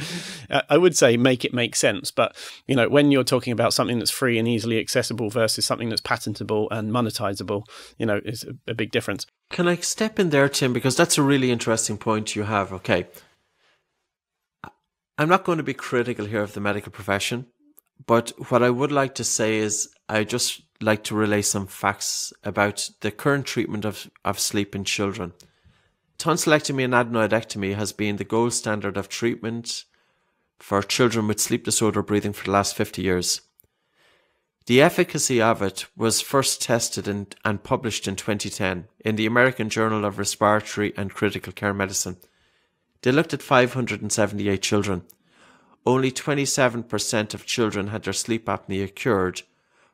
I would say make it make sense. But, when you're talking about something that's free and easily accessible versus something that's patentable and monetizable, is a big difference. Can I step in there, Tim? Because that's a really interesting point you have. Okay. I'm not going to be critical here of the medical profession, but what I would like to say is I just like to relay some facts about the current treatment of sleep in children. Tonsillectomy and adenoidectomy has been the gold standard of treatment for children with sleep disorder breathing for the last 50 years. The efficacy of it was first tested and published in 2010 in the American Journal of Respiratory and Critical Care Medicine. They looked at 578 children. Only 27% of children had their sleep apnea cured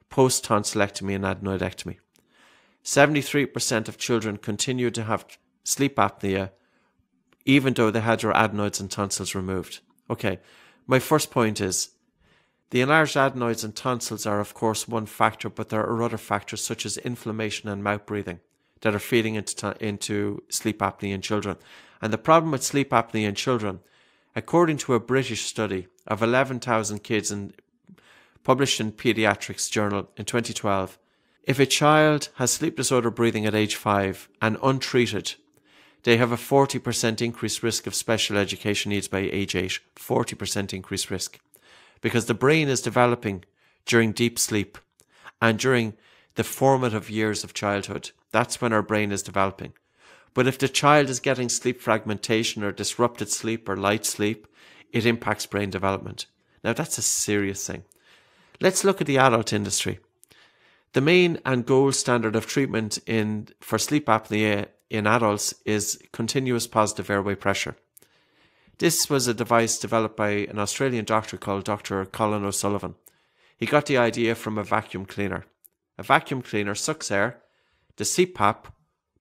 post-tonsillectomy and adenoidectomy. 73% of children continued to have sleep apnea even though they had their adenoids and tonsils removed. Okay, my first point is the enlarged adenoids and tonsils are of course one factor, but there are other factors such as inflammation and mouth breathing that are feeding into sleep apnea in children. And the problem with sleep apnea in children, according to a British study of 11,000 kids published in Pediatrics Journal in 2012, if a child has sleep disorder breathing at age 5 and untreated, they have a 40% increased risk of special education needs by age 8. 40% increased risk. Because the brain is developing during deep sleep and during the formative years of childhood. That's when our brain is developing. But if the child is getting sleep fragmentation or disrupted sleep or light sleep, it impacts brain development. Now that's a serious thing. Let's look at the adult industry. The main and gold standard of treatment for sleep apnea in adults is continuous positive airway pressure. This was a device developed by an Australian doctor called Dr. Colin O'Sullivan. He got the idea from a vacuum cleaner. A vacuum cleaner sucks air, the CPAP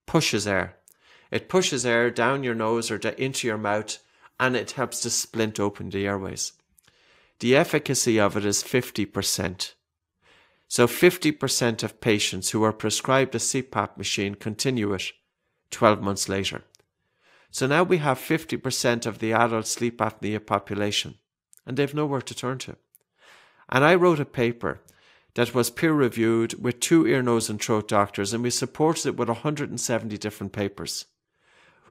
pushes air. It pushes air down your nose or into your mouth, and it helps to splint open the airways. The efficacy of it is 50%. So 50% of patients who are prescribed a CPAP machine continue it 12 months later. So now we have 50% of the adult sleep apnea population, and they've nowhere to turn to. And I wrote a paper that was peer-reviewed with 2 ear, nose and throat doctors, and we supported it with 170 different papers.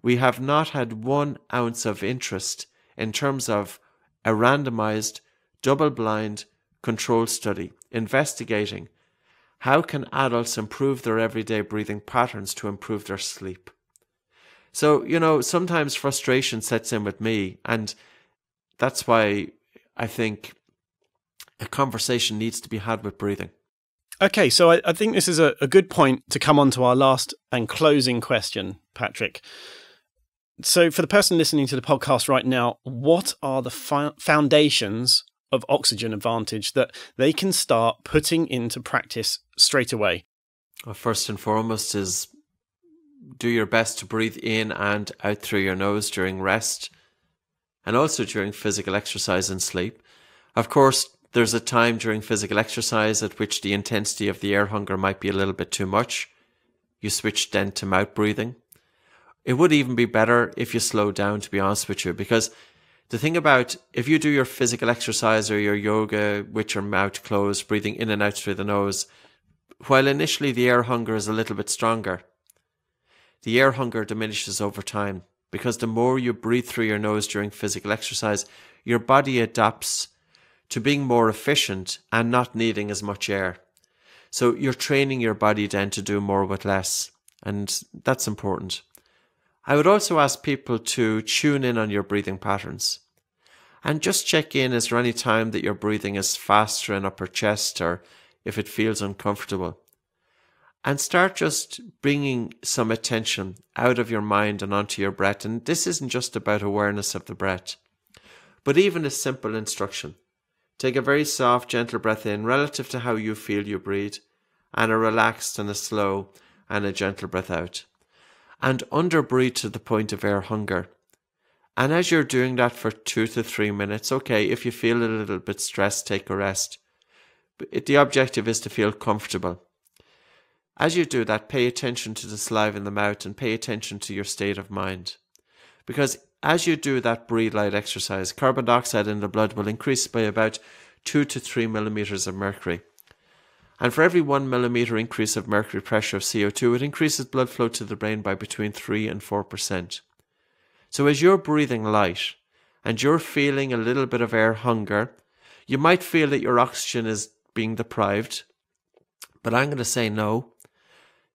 We have not had 1 ounce of interest in terms of a randomized, double-blind, controlled study investigating how can adults improve their everyday breathing patterns to improve their sleep. So, sometimes frustration sets in with me, and that's why I think a conversation needs to be had with breathing. Okay, so I think this is a good point to come on to our last and closing question, Patrick. So for the person listening to the podcast right now, what are the foundations of Oxygen Advantage that they can start putting into practice straight away? Well, first and foremost is do your best to breathe in and out through your nose during rest and also during physical exercise and sleep. Of course, there's a time during physical exercise at which the intensity of the air hunger might be a little bit too much. You switch then to mouth breathing. It would even be better if you slow down, to be honest with you, because the thing about if you do your physical exercise or your yoga with your mouth closed, breathing in and out through the nose, while initially the air hunger is a little bit stronger, the air hunger diminishes over time because the more you breathe through your nose during physical exercise, your body adapts to being more efficient and not needing as much air. So you're training your body then to do more with less, and that's important. I would also ask people to tune in on your breathing patterns and just check in, is there any time that your breathing is faster in upper chest or if it feels uncomfortable. And start just bringing some attention out of your mind and onto your breath. And this isn't just about awareness of the breath, But even a simple instruction. Take a very soft, gentle breath in relative to how you feel you breathe, and a relaxed and a slow and a gentle breath out. And under-breathe to the point of air hunger. And as you're doing that for 2 to 3 minutes, okay, if you feel a little bit stressed, take a rest. But the objective is to feel comfortable. As you do that, pay attention to the saliva in the mouth and pay attention to your state of mind. Because as you do that breathe light exercise, carbon dioxide in the blood will increase by about 2 to 3 millimeters of mercury. And for every 1 millimeter increase of mercury pressure of CO2, it increases blood flow to the brain by between 3 and 4%. So as you're breathing light and you're feeling a little bit of air hunger, you might feel that your oxygen is being deprived. But I'm going to say no.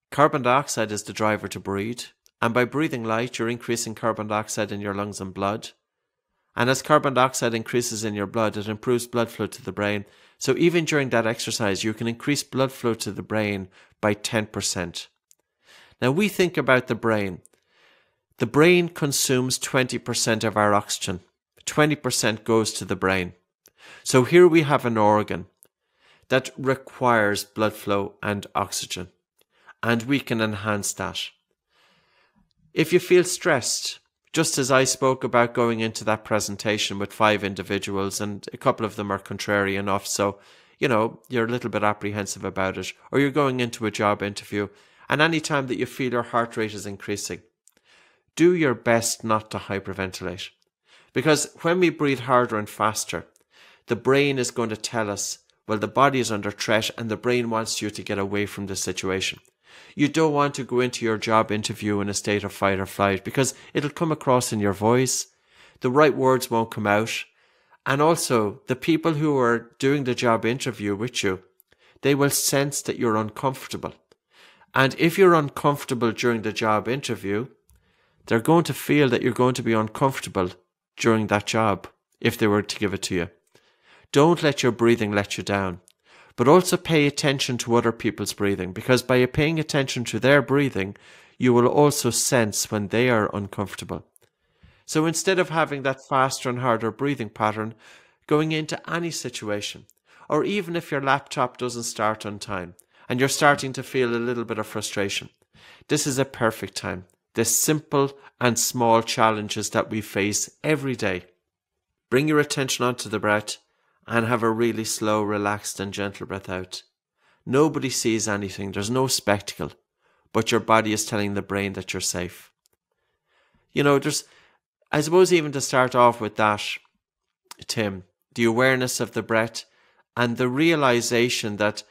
Carbon dioxide is the driver to breathe. And by breathing light, you're increasing carbon dioxide in your lungs and blood. And as carbon dioxide increases in your blood, it improves blood flow to the brain. So even during that exercise, you can increase blood flow to the brain by 10%. Now we think about the brain. The brain consumes 20% of our oxygen. 20% goes to the brain. So here we have an organ that requires blood flow and oxygen. And we can enhance that. If you feel stressed, just as I spoke about going into that presentation with 5 individuals and a couple of them are contrary enough, so, you're a little bit apprehensive about it, or you're going into a job interview, and any time that you feel your heart rate is increasing, do your best not to hyperventilate. Because when we breathe harder and faster, the brain is going to tell us, well, the body is under threat and the brain wants you to get away from the situation. You don't want to go into your job interview in a state of fight or flight because it'll come across in your voice. The right words won't come out. And also, the people who are doing the job interview with you, they will sense that you're uncomfortable. And if you're uncomfortable during the job interview, they're going to feel that you're going to be uncomfortable during that job if they were to give it to you. Don't let your breathing let you down. But also pay attention to other people's breathing, because by paying attention to their breathing, you will also sense when they are uncomfortable. So instead of having that faster and harder breathing pattern going into any situation, or even if your laptop doesn't start on time and you're starting to feel a little bit of frustration, this is a perfect time. The simple and small challenges that we face every day. Bring your attention onto the breath and have a really slow, relaxed and gentle breath out. Nobody sees anything. There's no spectacle. But your body is telling the brain that you're safe. I suppose even to start off with that, Tim, the awareness of the breath and the realization that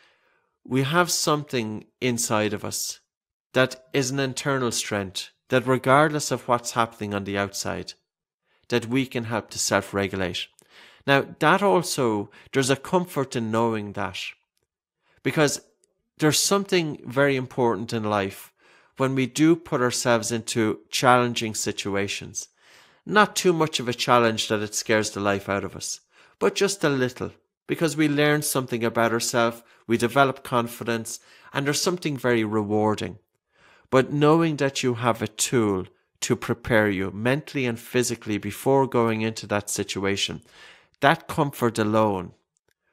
we have something inside of us that is an internal strength, that regardless of what's happening on the outside, that we can help to self-regulate. Now, that also, there's a comfort in knowing that, because there's something very important in life when we do put ourselves into challenging situations. Not too much of a challenge that it scares the life out of us, but just a little, because we learn something about ourselves, we develop confidence, and there's something very rewarding. But knowing that you have a tool to prepare you mentally and physically before going into that situation, that comfort alone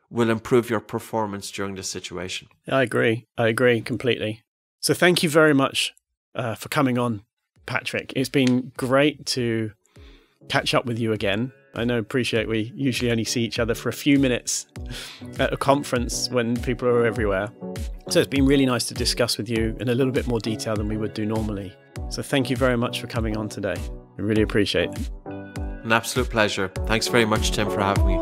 will improve your performance during the situation. I agree completely. So thank you very much for coming on, Patrick. It's been great to catch up with you again. Appreciate we usually only see each other for a few minutes at a conference when people are everywhere. So it's been really nice to discuss with you in a little bit more detail than we would do normally. So thank you very much for coming on today. I really appreciate it. An absolute pleasure. Thanks very much, Tim, for having me.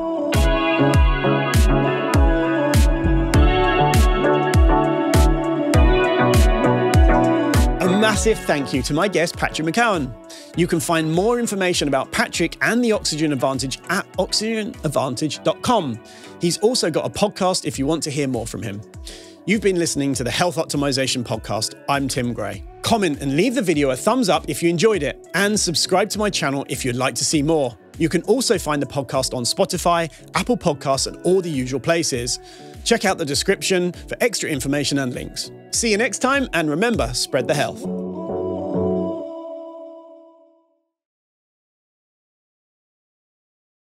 A massive thank you to my guest, Patrick McKeown. You can find more information about Patrick and the Oxygen Advantage at oxygenadvantage.com. He's also got a podcast if you want to hear more from him. You've been listening to the Health Optimization Podcast. I'm Tim Gray. Comment and leave the video a thumbs up if you enjoyed it, and subscribe to my channel if you'd like to see more. You can also find the podcast on Spotify, Apple Podcasts, and all the usual places. Check out the description for extra information and links. See you next time, and remember, spread the health.